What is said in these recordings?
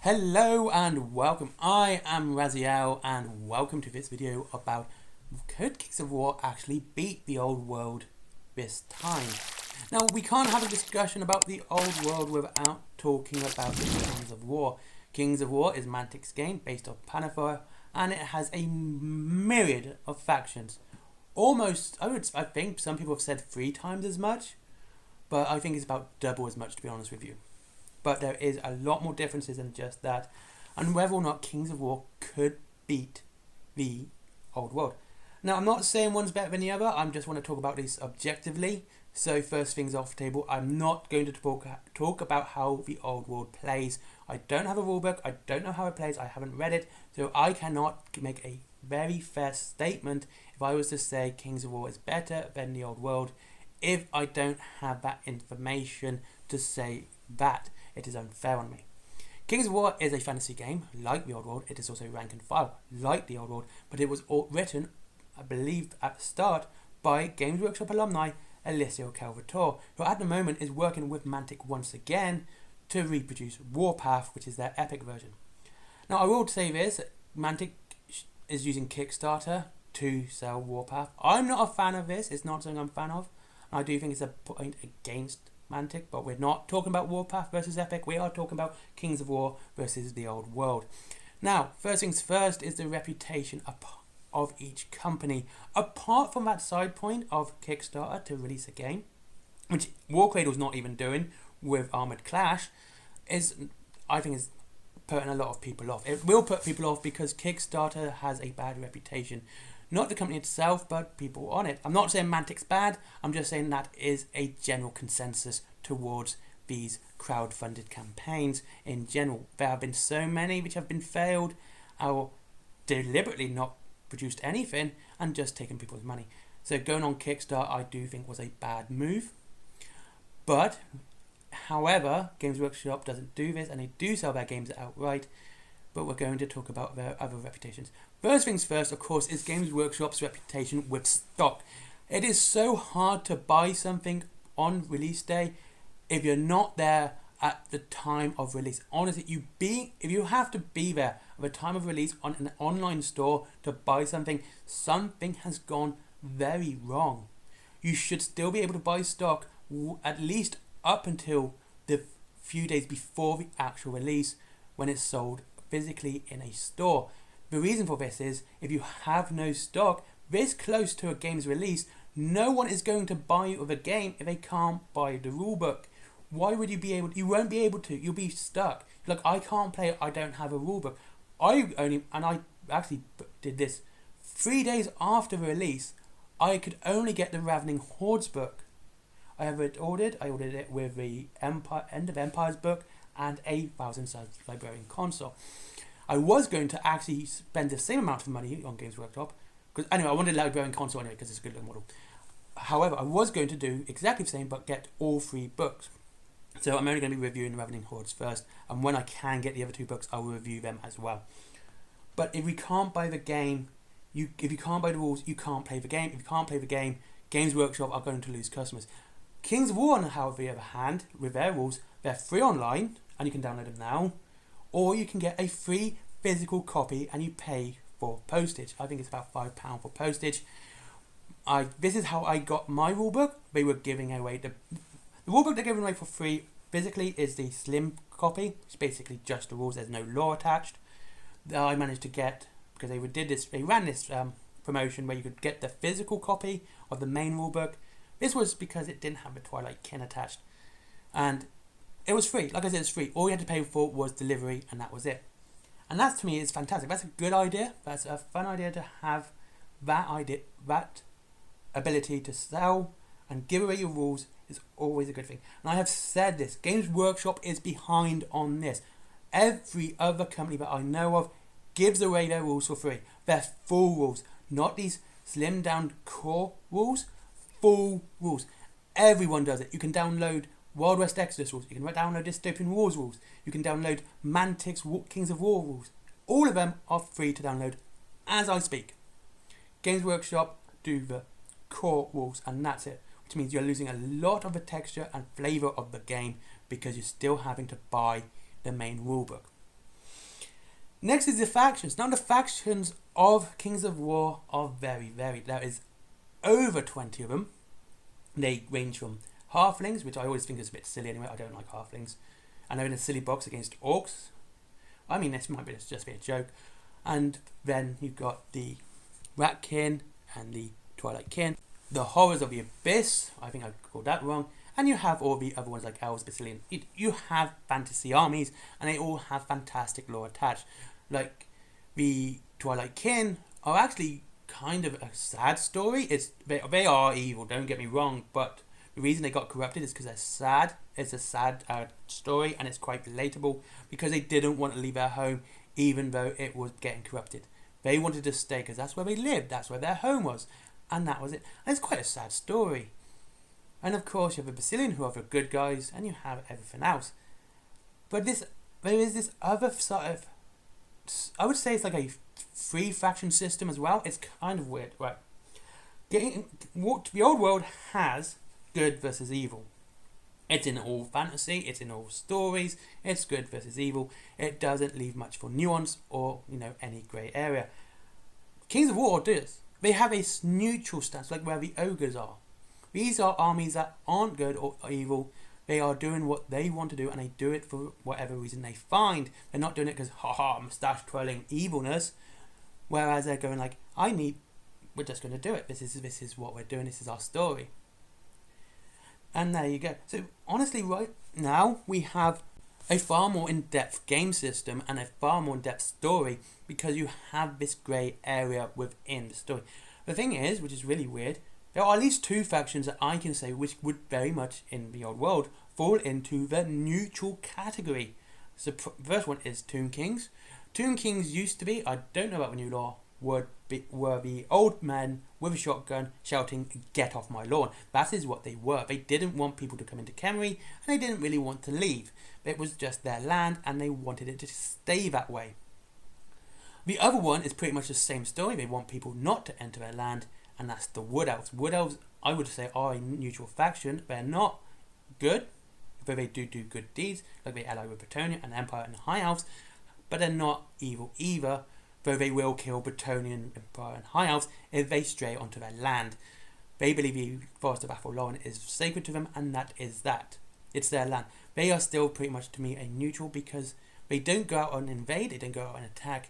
Hello and welcome. I am Raziel and welcome to this video about could Kings of War actually beat the old world this time? Now we can't have a discussion about the old world without talking about the Kings of War. Kings of War is Mantics game based on Panather and it has a myriad of factions. Almost, I think some people have said 3 times as much, but I think it's about double as much to be honest with you. But there is a lot more differences than just that, and whether or not Kings of War could beat the old world. Now, I'm not saying one's better than the other, I just want to talk about these objectively. So first things off the table, I'm not going to talk about how the old world plays. I don't have a rulebook, I don't know how it plays, I haven't read it, so I cannot make a very fair statement if I was to say Kings of War is better than the old world if I don't have that information to say that. It is unfair on me. Kings of War is a fantasy game, like the old world. It is also rank and file, like the old world, but it was all written, I believe, at the start by Games Workshop alumni Alessio Calvatore, who at the moment is working with Mantic once again to reproduce Warpath, which is their epic version. Now, I will say this, Mantic is using Kickstarter to sell Warpath. I'm not a fan of this, it's not something I'm a fan of. I do think it's a point against Mantic, but we're not talking about Warpath versus Epic, we are talking about Kings of War versus the old world. Now, first things first is the reputation of each company. Apart from that side point of Kickstarter to release a game, which Warcradle's not even doing with Armored Clash, I think is putting a lot of people off. It will put people off because Kickstarter has a bad reputation. Not the company itself, but people on it. I'm not saying Mantic's bad, I'm just saying that is a general consensus towards these crowd-funded campaigns in general. There have been so many which have been failed, or deliberately not produced anything, and just taken people's money. So going on Kickstarter, I do think was a bad move. But, however, Games Workshop doesn't do this, and they do sell their games outright. But we're going to talk about their other reputations. First things first, of course, is Games Workshop's reputation with stock. It is so hard to buy something on release day if you're not there at the time of release. Honestly, if you have to be there at the time of release on an online store to buy something, something has gone very wrong. You should still be able to buy stock at least up until the few days before the actual release when it's sold physically in a store. The reason for this is if you have no stock this close to a game's release, no one is going to buy you the game if they can't buy the rulebook. Why would you be able to? You won't be able to. You'll be stuck. Like, I can't play it, I don't have a rulebook. I actually did this 3 days after the release. I could only get the Ravening Hordes book. I ordered it with the End of Empires book and a 1,000 Suns Librarian console. I was going to actually spend the same amount of money on Games Workshop, because anyway, I wanted a Librarian console anyway because it's a good little model. However, I was going to do exactly the same but get all 3 books. So I'm only going to be reviewing Ravening Hordes first, and when I can get the other 2 books, I will review them as well. But if we can't buy the game, if you can't buy the rules, you can't play the game. If you can't play the game, Games Workshop are going to lose customers. Kings of War, on the other hand, with their rules, they're free online, and you can download them now, or you can get a free physical copy and you pay for postage. I think it's about £5 for postage. This is how I got my rulebook. They were giving away the rulebook they're giving away for free physically is the slim copy. It's basically just the rules, there's no lore attached. I managed to get, because they ran this promotion where you could get the physical copy of the main rulebook. This was because it didn't have the Twilight Kin attached, and it was free. Like I said, it's free. All you had to pay for was delivery, and that was it. And that, to me, is fantastic. That's a good idea. That's a fun idea to have that ability to sell and give away your rules is always a good thing. And I have said this, Games Workshop is behind on this. Every other company that I know of gives away their rules for free. Their full rules, not these slimmed down core rules, full rules. Everyone does it. You can download Wild West Exodus rules, you can download Dystopian Wars rules, you can download Mantics Kings of War rules. All of them are free to download as I speak. Games Workshop do the core rules and that's it, which means you're losing a lot of the texture and flavour of the game because you're still having to buy the main rulebook. Next is the factions. Now the factions of Kings of War are very varied. There is over 20 of them. They range from halflings, which I always think is a bit silly anyway. I don't like halflings. And they're in a silly box against orcs. I mean, this might be just be a joke. And then you've got the Ratkin and the Twilight Kin. The Horrors of the Abyss. I think I called that wrong. And you have all the other ones like Elves, Basilian. You have fantasy armies, and they all have fantastic lore attached. Like the Twilight Kin are actually kind of a sad story. They are evil, don't get me wrong, but the reason they got corrupted is because they're sad. It's a sad story, and it's quite relatable because they didn't want to leave their home even though it was getting corrupted. They wanted to stay because that's where they lived, that's where their home was, and that was it. And it's quite a sad story. And of course you have the Basilian, who are the good guys, and you have everything else. But there is this other sort of, I would say it's like a free faction system as well. It's kind of weird, right? The old world has good versus evil. It's in all fantasy, it's in all stories, it's good versus evil. It doesn't leave much for nuance or, any grey area. Kings of War do this. They have a neutral stance, like where the ogres are. These are armies that aren't good or evil. They are doing what they want to do, and they do it for whatever reason they find. They're not doing it because, moustache twirling evilness. Whereas they're going like, we're just going to do it. This is what we're doing. This is our story. And there you go. So honestly, right now we have a far more in-depth game system and a far more in-depth story because you have this grey area within the story. The thing is, which is really weird, there are at least two factions that I can say which would very much in the old world fall into the neutral category. So the first one is Tomb Kings. Tomb Kings used to be, I don't know about the new law, were the old men with a shotgun shouting, "Get off my lawn." That is what they were. They didn't want people to come into Kemery, and they didn't really want to leave. It was just their land, and they wanted it to stay that way. The other one is pretty much the same story. They want people not to enter their land, and that's the Wood Elves. Wood Elves, I would say, are a neutral faction. They're not good, though they do good deeds, like they ally with Bretonnia and Empire and High Elves, but they're not evil either, though they will kill Bretonnian, Empire and High Elves if they stray onto their land. They believe the Forest of Athlone is sacred to them, and that is that. It's their land. They are still pretty much, to me, a neutral because they don't go out and invade, they don't go out and attack.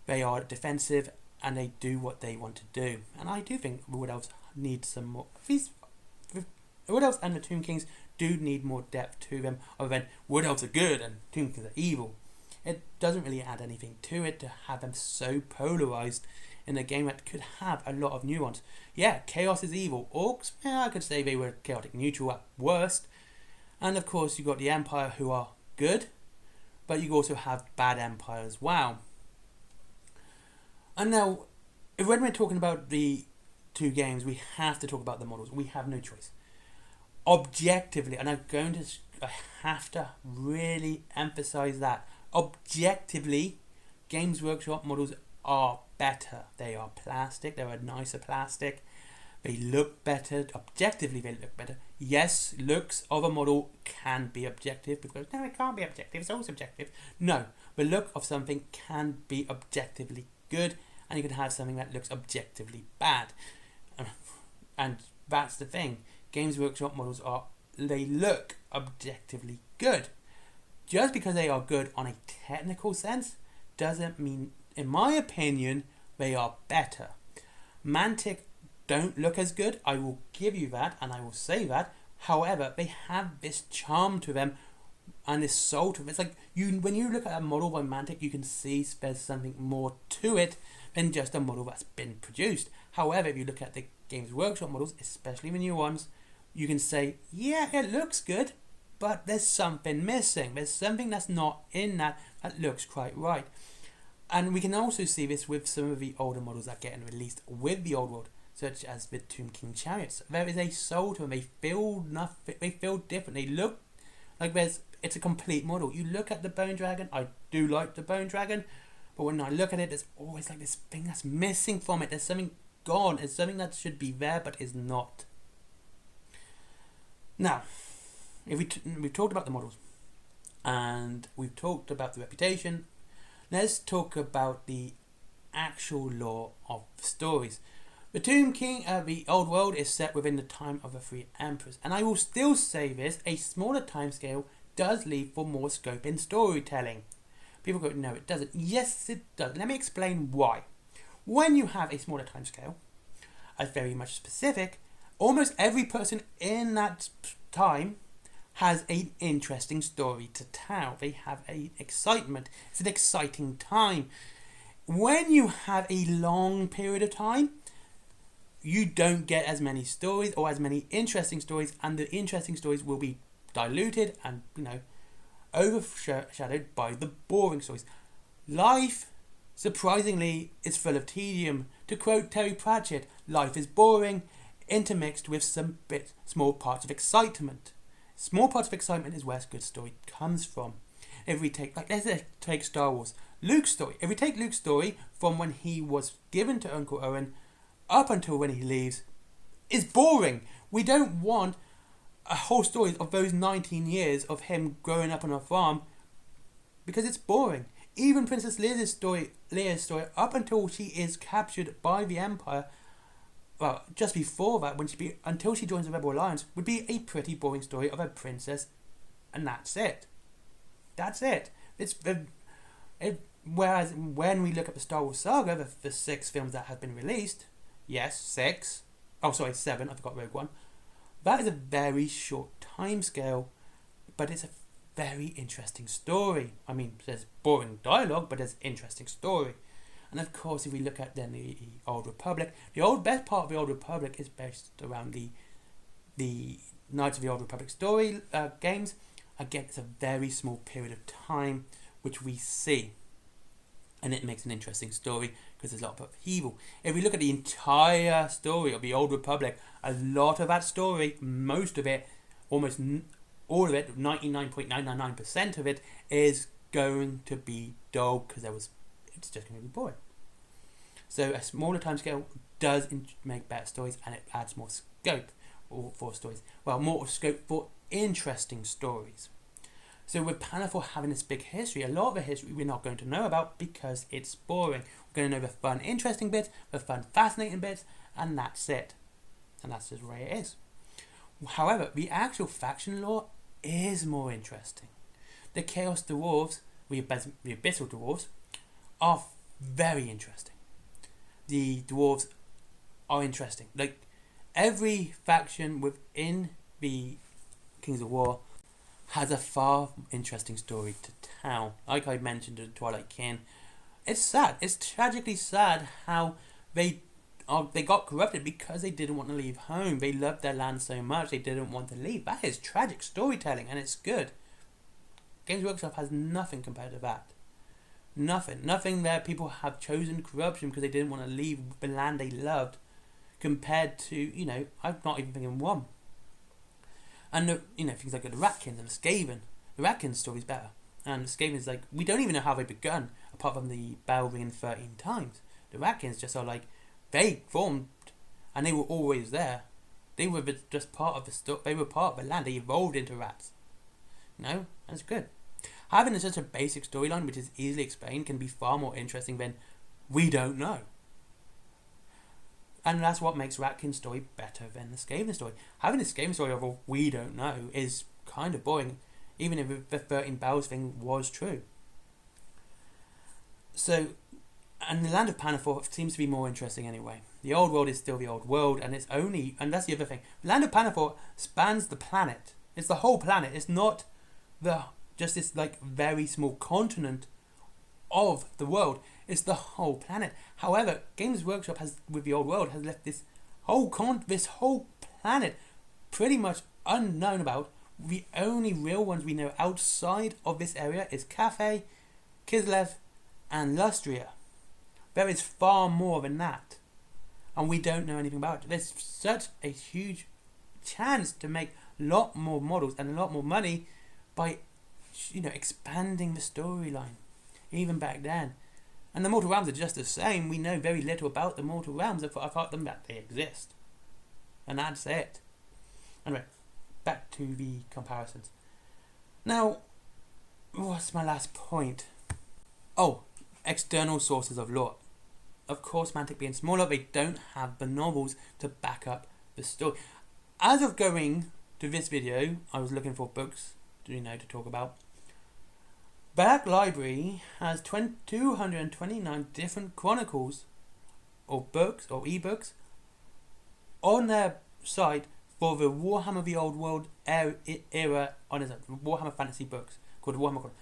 They are defensive, and they do what they want to do. And I do think the Wood Elves need some more. The Wood Elves and the Tomb Kings do need more depth to them, other than Wood Elves are good and Tomb Kings are evil. It doesn't really add anything to it to have them so polarized in a game that could have a lot of nuance. Yeah, Chaos is evil. Orcs, I could say they were chaotic neutral at worst. And of course you've got the Empire, who are good, but you also have bad Empire as well. And now, when we're talking about the two games, we have to talk about the models. We have no choice. Objectively, and I have to really emphasize that. Objectively, Games Workshop models are better. They are plastic. They're a nicer plastic. They look better. Objectively, they look better. Yes, looks of a model can be objective, because no, it can't be objective. It's all subjective. No, the look of something can be objectively good, and you can have something that looks objectively bad. And that's the thing. Games Workshop models they look objectively good. Just because they are good on a technical sense doesn't mean, in my opinion, they are better. Mantic don't look as good, I will give you that, and I will say that. However, they have this charm to them and this soul to them. It's like when you look at a model by Mantic, you can see there's something more to it than just a model that's been produced. However, if you look at the Games Workshop models, especially the new ones, you can say, yeah, it looks good, but there's something missing. There's something that's not in that looks quite right. And we can also see this with some of the older models that get released with the old world, such as the Tomb King chariots. There is a soul to them. They feel different. They look like it's a complete model. You look at the Bone Dragon. I do like the Bone Dragon, but when I look at it, there's always like this thing that's missing from it. There's something gone. There's something that should be there but is not. Now, if we've talked about the models, and we've talked about the reputation, let's talk about the actual lore of the stories. The Tomb King of the Old World is set within the time of the three emperors, and I will still say this, a smaller timescale does leave for more scope in storytelling. People go, no it doesn't. Yes it does. Let me explain why. When you have a smaller timescale, as very much specific, almost every person in that time has an interesting story to tell. They have an excitement. It's an exciting time. When you have a long period of time, you don't get as many stories or as many interesting stories, and the interesting stories will be diluted and, overshadowed by the boring stories. Life, surprisingly, is full of tedium. To quote Terry Pratchett, life is boring, intermixed with some small parts of excitement. Small parts of excitement is where a good story comes from. If we take, let's take Star Wars. Luke's story. If we take Luke's story from when he was given to Uncle Owen up until when he leaves, is boring. We don't want a whole story of those 19 years of him growing up on a farm, because it's boring. Even Princess Leia's story up until she is captured by the Empire, well, just before that, until she joins the Rebel Alliance, would be a pretty boring story of a princess, and that's it. Whereas when we look at the Star Wars saga, the 6 films that have been released, yes, 6. Oh, sorry, 7. I forgot Rogue One. That is a very short time scale, but it's a very interesting story. I mean, there's boring dialogue, but there's interesting story. And of course, if we look at then the Old Republic, best part of the Old Republic is based around the Knights of the Old Republic story games. Again, it's a very small period of time which we see, and it makes an interesting story because there's a lot of upheaval. If we look at the entire story of the Old Republic, a lot of that story, most of it, almost all of it, 99.999% of it, is going to be dull because it's just going to be boring. So a smaller timescale does make better stories, and it adds more scope for stories. Well, more scope for interesting stories. So with Panethor having this big history, a lot of the history we're not going to know about because it's boring. We're going to know the fun, interesting bits, the fun, fascinating bits, and that's it. And that's just the way it is. However, the actual faction lore is more interesting. The Chaos Dwarves, the Abyssal Dwarves, are very interesting. The Dwarves are interesting. Like, every faction within the Kings of War has a far interesting story to tell. Like I mentioned in Twilight Kin, it's sad. It's tragically sad how they got corrupted because they didn't want to leave home. They loved their land so much they didn't want to leave. That is tragic storytelling, and it's good. Games Workshop has nothing compared to that. Nothing there. People have chosen corruption because they didn't want to leave the land they loved, compared to, I'm not even thinking one. And things like the Ratkins and the Skaven. The Ratkins story's better. And the Skaven's like, we don't even know how they begun, apart from the bell ringing 13 times. The Ratkins just are like, they formed, and they were always there. They were just part of they were part of the land. They evolved into rats. That's good. Having such a basic storyline which is easily explained can be far more interesting than we don't know. And that's what makes Ratkin's story better than the Skaven story. Having the Skaven story of a we don't know is kind of boring, even if the 13 bells thing was true. So, and the land of Panethor seems to be more interesting anyway. The old world is still the old world, and and that's the other thing. The land of Panethor spans the planet. It's the whole planet. It's not just this very small continent of the world. It's the whole planet. However, Games Workshop with the old world has left this whole planet pretty much unknown about. The only real ones we know outside of this area is Cathay, Kislev, and Lustria. There is far more than that, and we don't know anything about it. There's such a huge chance to make a lot more models and a lot more money by expanding the storyline, even back then. And the Mortal Realms are just the same. We know very little about the Mortal Realms apart from that they exist, and that's it. Anyway, back to the comparisons. Now, what's my last point? Oh, external sources of lore. Of course, Mantic being smaller, they don't have the novels to back up the story. As of going to this video, I was looking for books, to talk about. Black Library has 229 different chronicles, or books, or ebooks, on their site for the Warhammer the Old World era on its Warhammer Fantasy books called Warhammer Chronicles.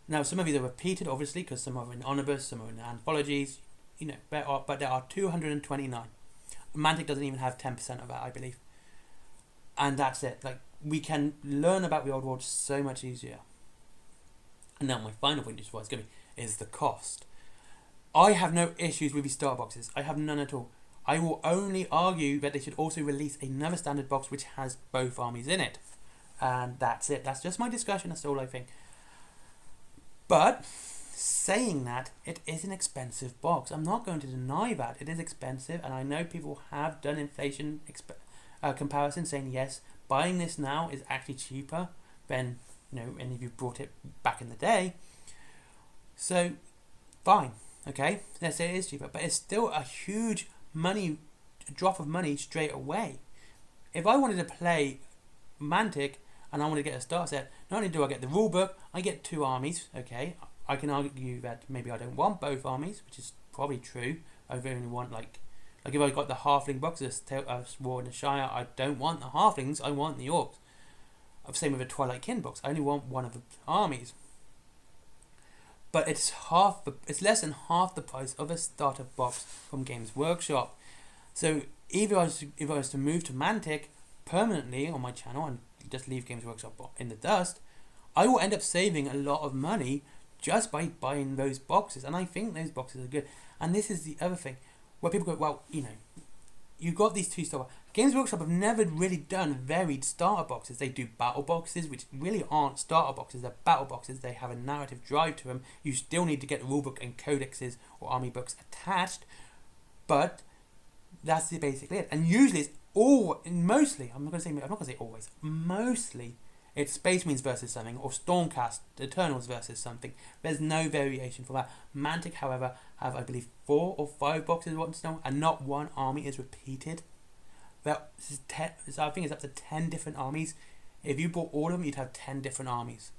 Now, some of these are repeated, obviously, because some are in omnibus, some are in anthologies, but there are 229. Mantic doesn't even have 10% of that, I believe. And that's it. Like, we can learn about the old world so much easier. And now my final point is the cost. I have no issues with these starter boxes. I have none at all. I will only argue that they should also release another standard box which has both armies in it. And that's it. That's just my discussion. That's all I think. But saying that, it is an expensive box. I'm not going to deny that. It is expensive, and I know people have done inflation comparison, saying yes, buying this now is actually cheaper than any of you bought it back in the day. So, fine, okay, let's say it is cheaper, but it's still a huge drop of money straight away. If I wanted to play Mantic and I want to get a starter set, not only do I get the rule book, I get 2 armies, okay. I can argue that maybe I don't want both armies, which is probably true. I only want like if I got the halfling boxes, War in the Shire, I don't want the halflings, I want the orcs. Same with the Twilight Kin box, I only want one of the armies. But it's less than half the price of a starter box from Games Workshop. So if I was to move to Mantic permanently on my channel and just leave Games Workshop in the dust, I will end up saving a lot of money just by buying those boxes. And I think those boxes are good. And this is the other thing, where people go, well, you got these 2 starter. Games Workshop have never really done varied starter boxes. They do battle boxes, which really aren't starter boxes. They're battle boxes. They have a narrative drive to them. You still need to get the rulebook and codexes or army books attached, but that's basically it. And usually mostly it's Space Marines versus something, or Stormcast Eternals versus something. There's no variation for that. Mantic, however, have, I believe, 4 or 5 boxes once now, and not one army is repeated. I think it's up to 10 different armies. If you bought all of them, you'd have 10 different armies.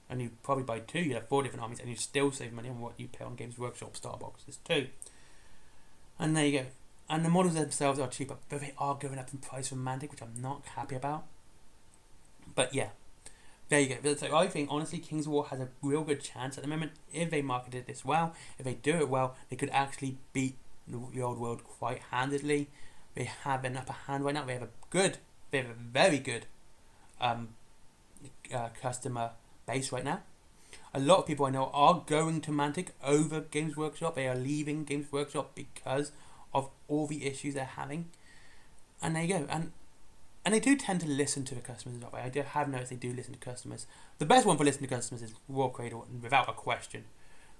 And you'd probably buy 2, you'd have 4 different armies, and you'd still save money on what you pay on Games Workshop star boxes too. And there you go. And the models themselves are cheaper, but they are going up in price from Mantic, which I'm not happy about. But yeah, there you go. So I think, honestly, Kings of War has a real good chance at the moment. If they marketed this well, if they do it well, they could actually beat the old world quite handedly. They have an upper hand right now. They have a very good customer base right now. A lot of people I know are going to Mantic over Games Workshop. They are leaving Games Workshop because of all the issues they're having. And there you go. And they do tend to listen to the customers that way. I have noticed they do listen to customers. The best one for listening to customers is War Cradle, without a question.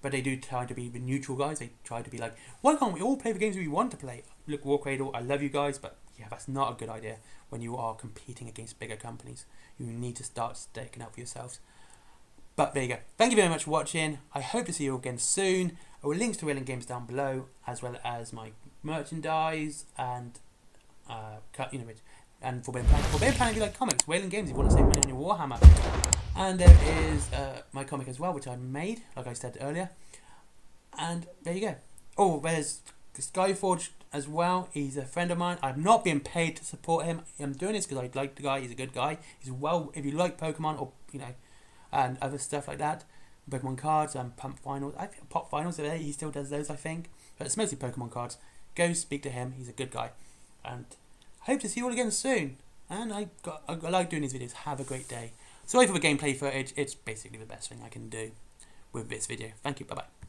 But they do try to be the neutral guys. They try to be like, why can't we all play the games we want to play? Look, War Cradle, I love you guys, but yeah, that's not a good idea when you are competing against bigger companies. You need to start staking up for yourselves. But there you go. Thank you very much for watching. I hope to see you again soon. I will links to Whaling Games down below, as well as my merchandise and and Forbidden Planet. Forbidden Planet, if you like comics. Whaling Games, if you want to save money on your Warhammer. And there is my comic as well, which I made, like I said earlier. And there you go. Oh, there's Skyforge as well. He's a friend of mine. I've not been paid to support him. I'm doing this because I like the guy. He's a good guy. He's if you like Pokemon or and other stuff like that, Pokemon cards and Pump Finals. I think Pop Finals. He still does those, I think. But it's mostly Pokemon cards. Go speak to him. He's a good guy. And I hope to see you all again soon. And I like doing these videos. Have a great day. Sorry for the gameplay footage. It's basically the best thing I can do with this video. Thank you. Bye bye.